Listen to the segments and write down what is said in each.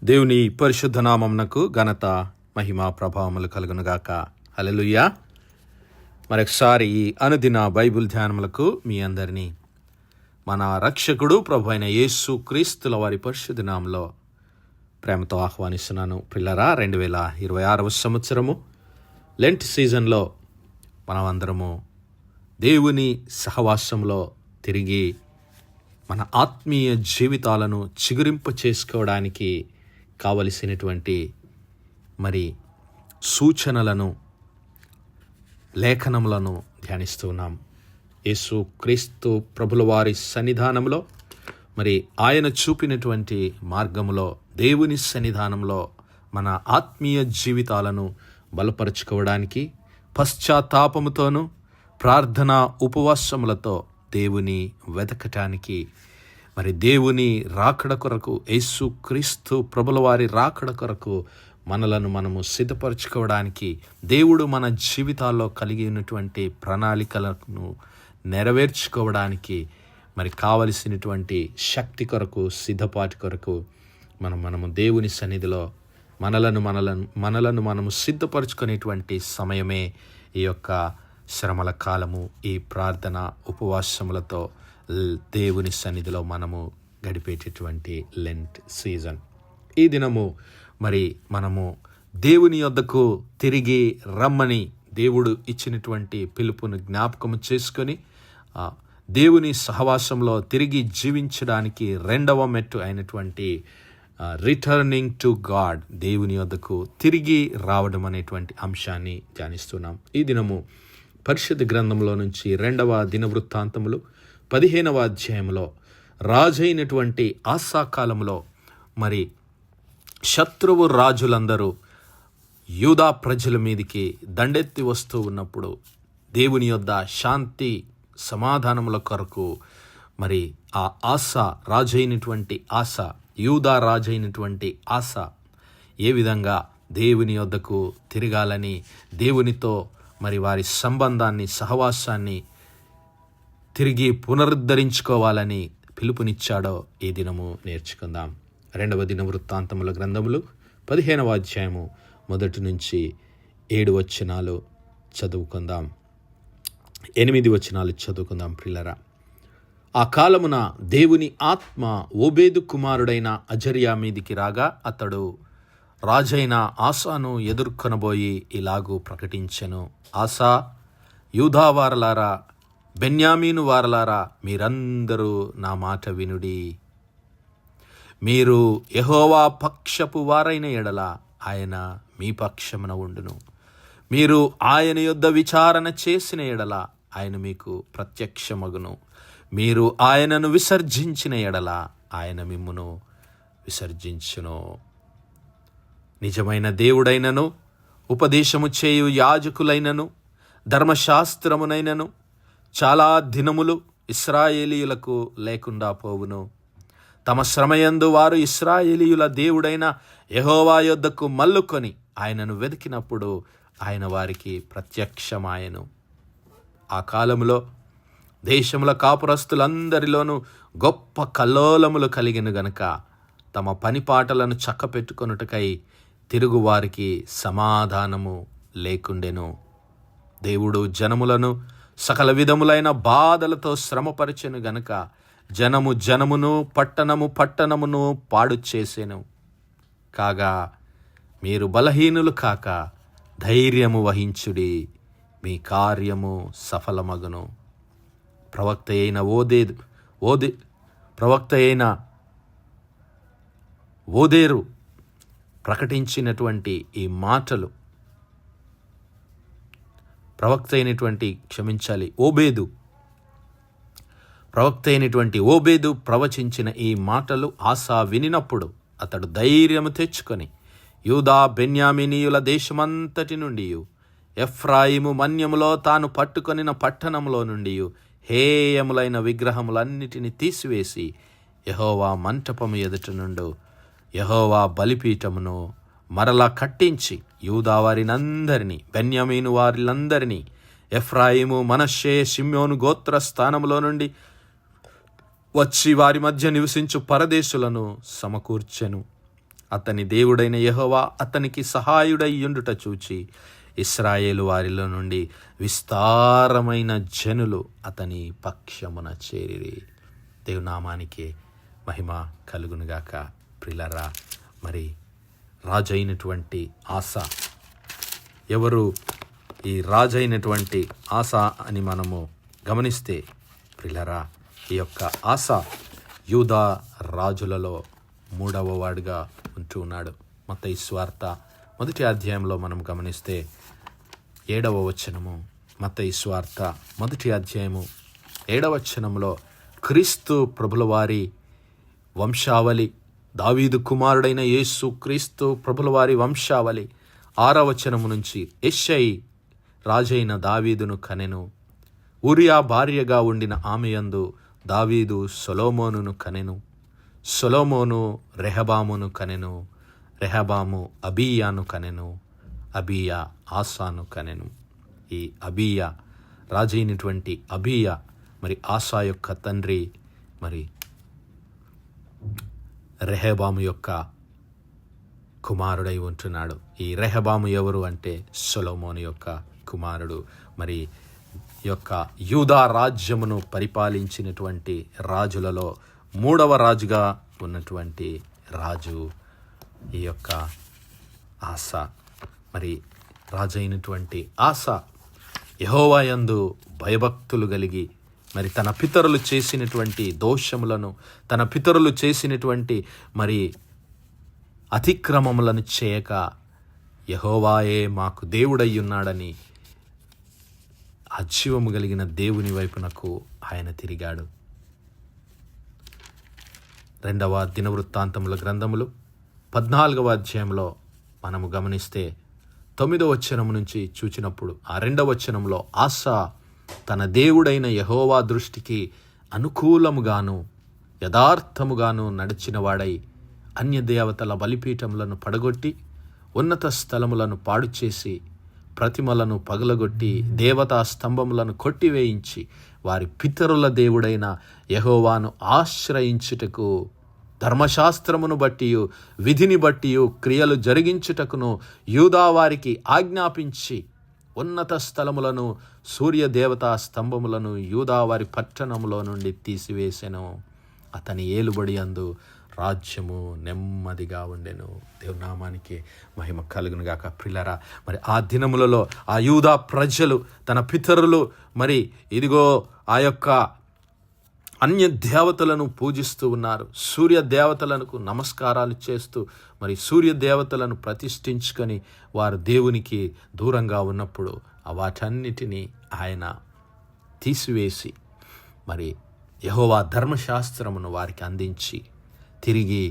దేవుని పరిశుద్ధ నామమునకు ఘనత మహిమ ప్రభావములు కలుగునుగాక. హల్లెలూయా. మరొకసారి ఈ అనుదిన బైబిల్ ధ్యానములకు మీ అందరినీ మన రక్షకుడు ప్రభు అయిన యేసు క్రీస్తుల వారి పరిశుద్ధ నామములో ప్రేమతో ఆహ్వానిస్తున్నాను. పిల్లరా, 2026 సంవత్సరము లెంట్ సీజన్లో మనమందరము దేవుని సహవాసంలో తిరిగి మన ఆత్మీయ జీవితాలను చిగురింప చేసుకోవడానికి కావలసినటువంటి సూచనలను, లేఖనములను ధ్యానిస్తూ ఉన్నాం. యేసు క్రీస్తు ప్రభుల వారి సన్నిధానంలో ఆయన చూపినటువంటి మార్గములో, దేవుని సన్నిధానంలో మన ఆత్మీయ జీవితాలను బలపరుచుకోవడానికి పశ్చాత్తాపముతోనూ ప్రార్థన ఉపవాసములతో దేవుని వెతకటానికి, దేవుని రాకడ కొరకు, యేసు క్రీస్తు ప్రభుల వారి రాకడ కొరకు మనము సిద్ధపరచుకోవడానికి, దేవుడు మన జీవితాల్లో కలిగి ఉన్నటువంటి ప్రణాళికలను నెరవేర్చుకోవడానికి కావలసినటువంటి శక్తి కొరకు, సిద్ధపాటు కొరకు మనము దేవుని సన్నిధిలో మనలను సిద్ధపరచుకునేటువంటి సమయమే ఈ యొక్క శ్రమల కాలము. ఈ ప్రార్థన ఉపవాసములతో దేవుని సన్నిధిలో మనము గడిపేటటువంటి లెంట్ సీజన్. ఈ దినము మనము దేవుని యొద్దకు తిరిగి రమ్మని దేవుడు ఇచ్చినటువంటి పిలుపును జ్ఞాపకము చేసుకొని దేవుని సహవాసంలో తిరిగి జీవించడానికి రెండవ మెట్టు అయినటువంటి రిటర్నింగ్ టు గాడ్, దేవుని యొద్దకు తిరిగి రావడం అనేటువంటి అంశాన్ని ధ్యానిస్తున్నాం. ఈ దినము పరిశుద్ధ గ్రంథంలో నుంచి 2వ దినవృత్తాంతములు 15వ అధ్యాయంలో రాజైనటువంటి ఆసా కాలంలో శత్రువు రాజులందరూ యూదా ప్రజల మీదికి దండెత్తి వస్తూ ఉన్నప్పుడు దేవుని యొద్ద శాంతి సమాధానముల కొరకు ఆ ఆసా రాజైనటువంటి ఆసా, యూదా రాజైనటువంటి ఆసా ఏ విధంగా దేవుని యొద్దకు తిరగాలని, దేవునితో వారి సంబంధాన్ని, సహవాసాన్ని తిరిగి పునరుద్ధరించుకోవాలని పిలుపునిచ్చాడో ఈ దినము నేర్చుకుందాం. 2వ దినవృత్తాంతముల గ్రంథములు 15వ అధ్యాయము 1 నుంచి 7 వచనాలు చదువుకుందాం. 8 వచనాలు చదువుకుందాం. ప్రియులారా, ఆ కాలమున దేవుని ఆత్మ ఓబేదు కుమారుడైన అజర్యా మీదికి రాగా అతడు రాజైన ఆసాను ఎదుర్కొనబోయి ఇలాగూ ప్రకటించెను. ఆసా, యూదా వారలారా, బెన్యామీను వారలారా, మీరందరూ నా మాట వినుడి. మీరు యెహోవా పక్షపు వారైన ఎడల ఆయన మీ పక్షమున ఉండును. మీరు ఆయన యొద్ద విచారణ చేసిన ఎడల ఆయన మీకు ప్రత్యక్షమగును. మీరు ఆయనను విసర్జించిన ఎడల ఆయన మిమ్మును విసర్జించును. నిజమైన దేవుడైనను, ఉపదేశము చేయు యాజకులైనను, ధర్మశాస్త్రమునైనను చాలా దినములు ఇశ్రాయేలీయులకు లేకుండా పోవును. తమ శ్రమయందు వారు ఇశ్రాయేలీయుల దేవుడైన యెహోవా యొద్దకు మల్లుకొని ఆయనను వెతికినప్పుడు ఆయన వారికి ప్రత్యక్షమాయెను. ఆ కాలములో దేశముల కాపురస్తులందరిలోనూ గొప్ప కల్లోలములు కలిగిన గనుక తమ పనిపాటలను చక్కపెట్టుకొనుటకై తిరుగువారికి సమాధానము లేకుండెను. దేవుడు జనములను సకల విధములైన బాధలతో శ్రమపరచెను గనుక జనమును పట్టణమును పాడు చేసెను. కాగా మీరు బలహీనులు కాక ధైర్యము వహించుడి, మీ కార్యము సఫలమగును. ప్రవక్త అయిన ఓదేరు ప్రకటించినటువంటి ఈ మాటలు, ప్రవక్త అయినటువంటి ఓబేదు ప్రవచించిన ఈ మాటలు ఆసా వినినప్పుడు అతడు ధైర్యము తెచ్చుకొని యూదా బెన్యామీనీయుల దేశమంతటి నుండి, ఎఫ్రాయిము మన్యములో తాను పట్టుకొనిన పట్టణములో నుండి హేయములైన విగ్రహములన్నిటిని తీసివేసి యెహోవా మంటపము ఎదుట నుండు యెహోవా బలిపీఠమును మరలా కట్టించి యూదా వారినందరినీ, బెన్యామీను వారిలందరినీ, ఎఫ్రాయిము, మనష్షే, షిమ్యోను గోత్ర స్థానములో నుండి వచ్చి వారి మధ్య నివసించు పరదేశులను సమకూర్చెను. అతని దేవుడైన యెహోవా అతనికి సహాయుడై యుండుట చూచి ఇశ్రాయేలు వారిలో నుండి విస్తారమైన జనులు అతని పక్షమున చేరిరి. దేవునామానికి మహిమ కలుగునుగాక. ప్రిలరా, మరి రాజైనటువంటి ఆస ఎవరు? ఈ రాజైనటువంటి ఆస అని మనము గమనిస్తే ప్రిలరా, ఈ యొక్క ఆస యూదా రాజులలో 3వ వాడుగా ఉంటూ ఉన్నాడు. మత్తయి సువార్త 1వ అధ్యాయంలో మనం గమనిస్తే 7వ వచనము, మత్తయి సువార్త 1వ అధ్యాయము 7వ వచనంలో క్రీస్తు ప్రభుల వారి వంశావళి, దావీదు కుమారుడైన యేసు క్రీస్తు ప్రభుల వారి వంశావళి 6వ వచనము నుంచి యెషై రాజైన దావీదును కనెను. ఊరియా భార్యగా ఉండిన ఆమెయందు దావీదు సొలొమోనును కనెను. సొలొమోను రెహబామును కనెను. రెహబాము అబీయాను కనెను. అబీయా ఆసాను కనెను. ఈ అబీయా, రాజైనటువంటి అబీయా మరి ఆసా యొక్క తండ్రి, మరి రెహబాము యొక్క కుమారుడై ఉంటున్నాడు. ఈ రెహబాము ఎవరు అంటే సొలొమోను యొక్క కుమారుడు. మరి యొక్క యూదా రాజ్యమును పరిపాలించినటువంటి రాజులలో 3వ రాజుగా ఉన్నటువంటి రాజు ఈ యొక్క ఆస. మరి రాజైనటువంటి ఆస యెహోవా యందు భయభక్తులు కలిగి, మరి తన పితరులు చేసినటువంటి దోషములను, తన పితరులు చేసినటువంటి మరి అతిక్రమములను చేయక యెహోవాయే మాకు దేవుడై ఉన్నాడని అజీవము కలిగిన దేవుని వైపునకు ఆయన తిరిగాడు. 2వ దినవృత్తాంతముల గ్రంథములు 14వ అధ్యాయంలో మనము గమనిస్తే 9వ వచనం నుంచి చూచినప్పుడు ఆ 2వ వచనంలో ఆసా తన దేవుడైన యెహోవా దృష్టికి అనుకూలముగాను యథార్థముగాను నడిచిన వాడై అన్య దేవతల బలిపీఠములను పడగొట్టి ఉన్నత స్థలములను పాడు చేసి ప్రతిమలను పగలగొట్టి దేవతా స్తంభములను కొట్టివేయించి వారి పితరుల దేవుడైన యెహోవాను ఆశ్రయించుటకు ధర్మశాస్త్రమును బట్టి విధిని బట్టి క్రియలు జరిగించుటకును యూదా వారికి ఆజ్ఞాపించి ఉన్నత స్థలములను సూర్యదేవతా స్తంభములను యూదా వారి పట్టణములో నుండి తీసివేసెను. అతని ఏలుబడి అందు రాజ్యము నెమ్మదిగా ఉండెను. దేవుని నామానికి మహిమ కలుగును గాక. ప్రిలరా, మరి ఆ దినములలో ఆ యూదా ప్రజలు తన పితరులు మరి ఇదిగో ఆ యొక్క అన్య దేవతలను పూజిస్తూ ఉన్నారు. సూర్య దేవతలకు నమస్కారాలు చేస్తూ మరి సూర్య దేవతలను ప్రతిష్ఠించుకొని వారు దేవునికి దూరంగా ఉన్నప్పుడు వాటన్నిటినీ ఆయన తీసివేసి మరి యెహోవా ధర్మశాస్త్రమును వారికి అందించి తిరిగి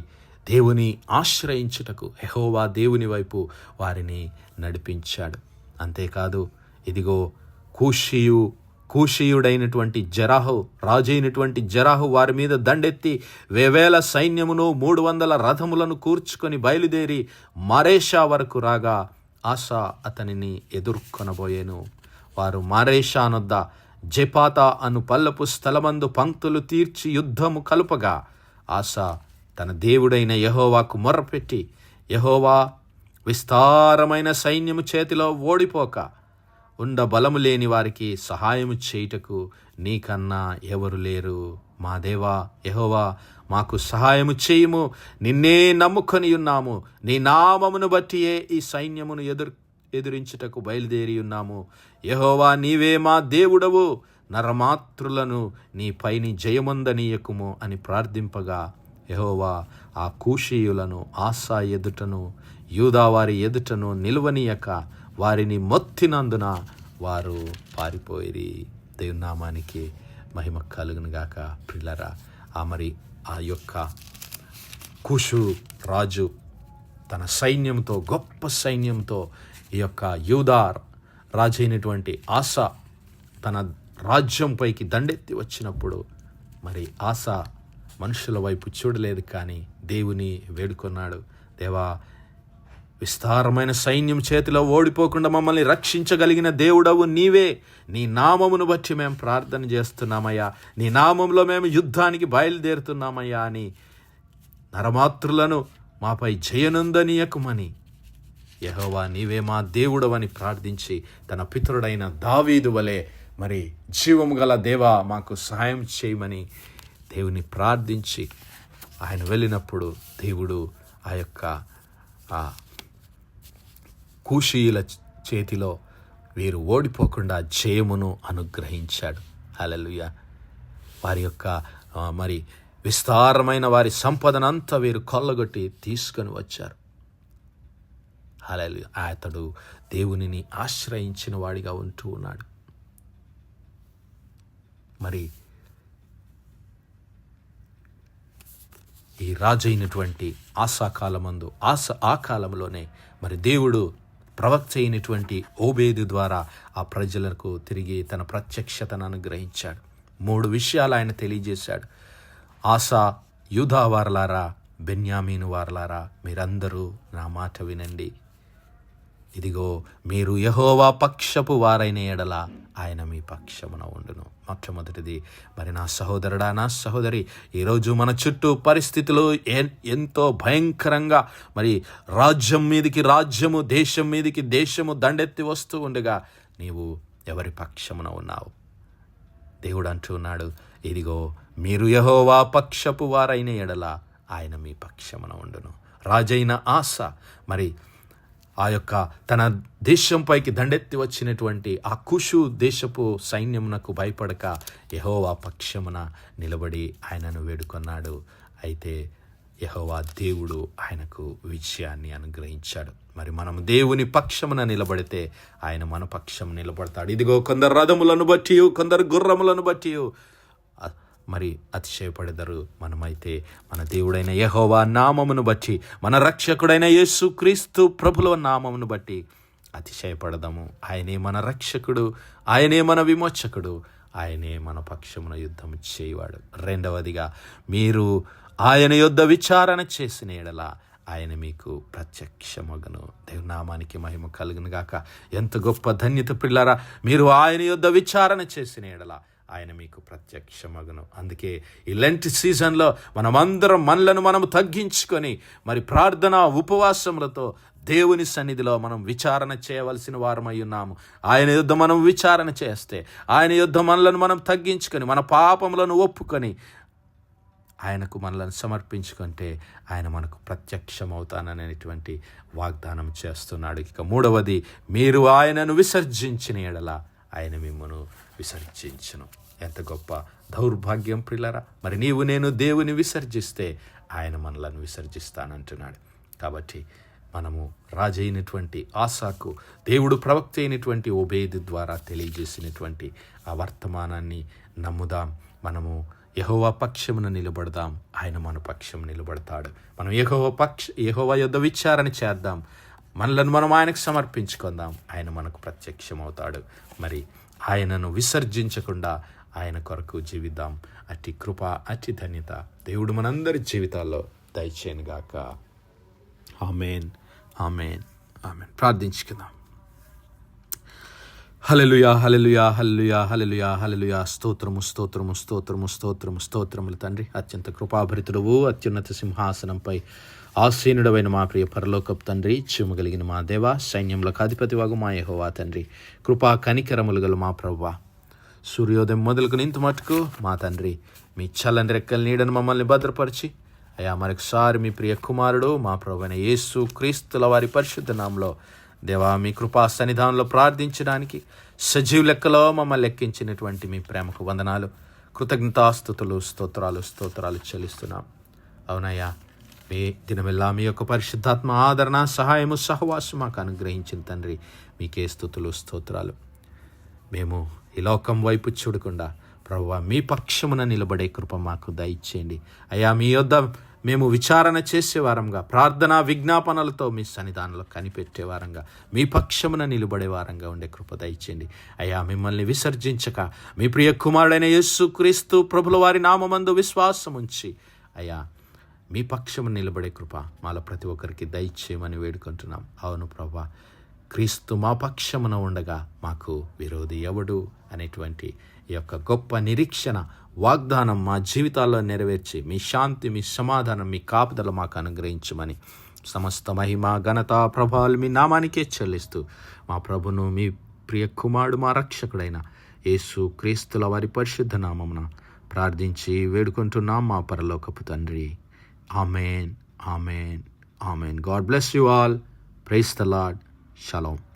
దేవుని ఆశ్రయించుటకు యెహోవా దేవుని వైపు వారిని నడిపించాడు. అంతేకాదు, ఇదిగో కూషీయుడైనటువంటి జరాహు, రాజైనటువంటి జరాహు వారి మీద దండెత్తి వేవేల సైన్యమును 300 రథములను కూర్చుకొని బయలుదేరి మారేషా వరకు రాగా ఆసా అతనిని ఎదుర్కొనబోయేను. వారు మారేషా నొద్ద జెపాతా అను పల్లపు స్థలమందు పంక్తులు తీర్చి యుద్ధము కలుపగా ఆసా తన దేవుడైన యెహోవాకు మొర్రపెట్టి, యెహోవా, విస్తారమైన సైన్యము చేతిలో ఓడిపోక ఉండ బలము లేని వారికి సహాయము చేయుటకు నీకన్నా ఎవరు లేరు. మా దేవా యెహోవా, మాకు సహాయము చేయుము. నిన్నే నమ్ముకొని ఉన్నాము. నీ నామమును బట్టియే ఈ సైన్యమును ఎదురించుటకు బయలుదేరి ఉన్నాము. యెహోవా, నీవే మా దేవుడవు. నరమాతృలను నీ పైని జయమొందనీయకుము అని ప్రార్థింపగా యెహోవా ఆ కూషీయులను ఆసా ఎదుటను యూదావారి ఎదుటను నిలువనీయక వారిని మొత్తినందున వారు పారిపోయిరి. దేవుని నామానికి మహిమ కలుగును గాక. ప్రిలరా, మరి ఆ యొక్క కూషు రాజు తన సైన్యంతో, గొప్ప సైన్యంతో ఈ యొక్క యూదా రాజైనటువంటి ఆసా తన రాజ్యంపైకి దండెత్తి వచ్చినప్పుడు మరి ఆసా మనుషుల వైపు చూడలేదు, కానీ దేవుని వేడుకొన్నాడు. దేవా, విస్తారమైన సైన్యం చేతిలో ఓడిపోకుండా మమ్మల్ని రక్షించగలిగిన దేవుడవు నీవే. నీ నామమును బట్టి మేము ప్రార్థన చేస్తున్నామయ్యా. నీ నామంలో మేము యుద్ధానికి బయలుదేరుతున్నామయ్యా అని నరమాతృలను మాపై జయనందనీయకుమని యెహోవా నీవే మా దేవుడవని ప్రార్థించి తన పితరుడైన దావీదు వలె మరి జీవము గల దేవా మాకు సహాయం చేయమని దేవుని ప్రార్థించి ఆయన వెళ్ళినప్పుడు దేవుడు ఆ యొక్క కూషీయుల చేతిలో వీరు ఓడిపోకుండా జయమును అనుగ్రహించాడు. హల్లెలూయా. వారి యొక్క మరి విస్తారమైన వారి సంపదనంతా వీరు కొల్లగొట్టి తీసుకొని వచ్చారు. హల్లెలూయా. అతడు దేవునిని ఆశ్రయించిన వాడిగా ఉంటూ ఉన్నాడు. మరి ఈ రాజు అయినటువంటి ఆసా కాలమందు ఆ కాలంలోనే మరి దేవుడు ప్రవక్త అయినటువంటి ఓబేదు ద్వారా ఆ ప్రజలకు తిరిగి తన ప్రత్యక్షతను అనుగ్రహించాడు. 3 విషయాలు ఆయన తెలియజేశాడు. ఆసా, యూదా వారలారా, బెన్యామీను వారలారా, మీరందరూ నా మాట వినండి. ఇదిగో మీరు యెహోవా పక్షపు వారైన ఎడల ఆయన మీ పక్షమున ఉండును. మొట్టమొదటిది మరి నా సహోదరుడా, నా సహోదరి, ఈరోజు మన చుట్టూ పరిస్థితులు ఎంతో భయంకరంగా మరి రాజ్యం మీదికి రాజ్యము, దేశం మీదికి దేశము దండెత్తి వస్తూ ఉండగా నీవు ఎవరి పక్షమున ఉన్నావు? దేవుడు అంటున్నాడు, ఇదిగో మీరు యెహోవా పక్షపు వారైన ఎడల ఆయన మీ పక్షమున ఉండును. రాజైన ఆసా మరి ఆ యొక్క తన దేశంపైకి దండెత్తి వచ్చినటువంటి ఆ కుషు దేశపు సైన్యమునకు భయపడక యెహోవా పక్షమున నిలబడి ఆయనను వేడుకొన్నాడు. అయితే యెహోవా దేవుడు ఆయనకు విజయాన్ని అనుగ్రహించాడు. మరి మనం దేవుని పక్షమున నిలబడితే ఆయన మన పక్షం నిలబడతాడు. ఇదిగో కొందరు రథములను బట్టి, కొందరు గుర్రములను బట్టి మరి అతిశయపడెదరు. మనమైతే మన దేవుడైన యెహోవా నామమును బట్టి, మన రక్షకుడైన యేసు క్రీస్తు ప్రభుల నామమును బట్టి అతిశయపడదాము. ఆయనే మన రక్షకుడు, ఆయనే మన విమోచకుడు, ఆయనే మన పక్షమున యుద్ధం చేయవాడు. రెండవదిగా మీరు ఆయన యొద్ద విచారణ చేసిన ఎడల ఆయన మీకు ప్రత్యక్షమగును. దేవుని నామానికి మహిమ కలుగును గాక. ఎంత గొప్ప ధన్యత పిల్లారా, మీరు ఆయన యొద్ద విచారణ చేసిన ఎడల ఆయన మీకు ప్రత్యక్షమగును. అందుకే ఈ లెంట్ సీజన్లో మనమందరం మనలను మనం తగ్గించుకొని మరి ప్రార్థన ఉపవాసములతో దేవుని సన్నిధిలో మనం విచారణ చేయవలసిన వారమై ఉన్నాము. ఆయన యుద్ధ మనం విచారణ చేస్తే, ఆయన యుద్ధ మనలను మనం తగ్గించుకొని మన పాపములను ఒప్పుకొని ఆయనకు మనలను సమర్పించుకుంటే ఆయన మనకు ప్రత్యక్షమవుతాననేటువంటి వాగ్దానం చేస్తున్నాడు. ఇక మూడవది, మీరు ఆయనను విసర్జించిన ఎడల ఆయన మిమ్మను విసర్జించును. ఎంత గొప్ప దౌర్భాగ్యం ప్రియులారా. మరి నీవు నేను దేవుని విసర్జిస్తే ఆయన మనలను విసర్జిస్తానంటున్నాడు. కాబట్టి మనము రాజైనటువంటి ఆసాకు దేవుడు ప్రవక్త అయినటువంటి ఓబేదు ద్వారా తెలియజేసినటువంటి ఆ వర్తమానాన్ని నమ్ముదాం. మనము యెహోవా పక్షమున నిలబడదాం, ఆయన మన పక్షం నిలబడతాడు. మనం యెహోవా యొద్ద విచారణ చేద్దాం, మనలను మనం ఆయనకు సమర్పించుకుందాం, ఆయన మనకు ప్రత్యక్షమవుతాడు. మరి ఆయనను విసర్జించకుండా ఆయన కొరకు జీవిద్దాం. అట్టి కృప, అట్టి ధన్యత దేవుడు మనందరి జీవితాల్లో దయచేయనుగాక. ఆమేన్, ఆమేన్, ఆమేన్. ప్రార్థించుకుందాం. హల్లెలూయా, హల్లెలూయా, హల్లెలూయా, హల్లెలూయా, హల్లెలూయా. స్తోత్రము, స్తోత్రము, స్తోత్రము, స్తోత్రము, స్తోత్రములు తండ్రి. అత్యంత కృపాభరితుడవు, అత్యున్నత సింహాసనంపై ఆసీనుడవైన మా ప్రియ పరలోకపు తండ్రి, చిమ్మగలిగిన మా దేవ, సైన్యములకు అధిపతివాగు మా యెహోవా తండ్రి, కృపా కనికరములు గల మా ప్రభువా, సూర్యోదయం మొదలుకు ఇంత మటుకు మా తండ్రి మీ చల్లని రెక్కల నీడను మమ్మల్ని భద్రపరిచి అయ్యా మరొకసారి మీ ప్రియ కుమారుడు మా ప్రభువైన యేసు క్రీస్తుల వారి పరిశుద్ధ నామములో దేవా మీ కృపా సన్నిధానంలో ప్రార్థించడానికి సజీవ లెక్కలో మమ్మల్ని లెక్కించినటువంటి మీ ప్రేమకు వందనాలు, కృతజ్ఞతాస్తుతులు, స్తోత్రాలు చెల్లిస్తున్నాం. అవునయ్యా, మీ దినమెల్లా మీ యొక్క పరిశుద్ధాత్మ ఆదరణ, సహాయము, సహవాసం మాకు అనుగ్రహించిన తండ్రి మీకే స్తుతులు, స్తోత్రాలు. మేము ఈ లోకం వైపు చూడకుండా ప్రభువా మీ పక్షమున నిలబడే కృప మాకు దయచేయండి. అయ్యా మీ యొద్ద మేము విచారణ చేసేవారంగా, ప్రార్థనా విజ్ఞాపనలతో మీ సన్నిధానంలో కనిపెట్టేవారంగా, మీ పక్షమున నిలబడే వారంగా ఉండే కృప దయచేయండి. అయ్యా మిమ్మల్ని విసర్జించక మీ ప్రియ కుమారుడైన యేసు క్రీస్తు ప్రభుల వారి నామమందు విశ్వాసం ఉంచి అయ్యా మీ పక్షమున నిలబడే కృప మాలో ప్రతి ఒక్కరికి దయచేయమని వేడుకుంటున్నాం. అవును ప్రభువా, క్రీస్తు మా పక్షమున ఉండగా మాకు విరోధి ఎవడు అనేటువంటి ఈ యొక్క గొప్ప నిరీక్షణ వాగ్దానం మా జీవితాల్లో నెరవేర్చి మీ శాంతి, మీ సమాధానం, మీ కాపుదల మాకు అనుగ్రహించమని సమస్త మహిమ, ఘనత, ప్రభావాలు మీ నామానికే చెల్లిస్తూ మా ప్రభును, మీ ప్రియ కుమారుడు, మా రక్షకుడైన యేసు క్రీస్తుల వారి పరిశుద్ధ నామమున ప్రార్థించి వేడుకుంటున్నాం మా పరలోకపు తండ్రి. Amen, amen, amen. God bless you all. Praise the Lord. Shalom.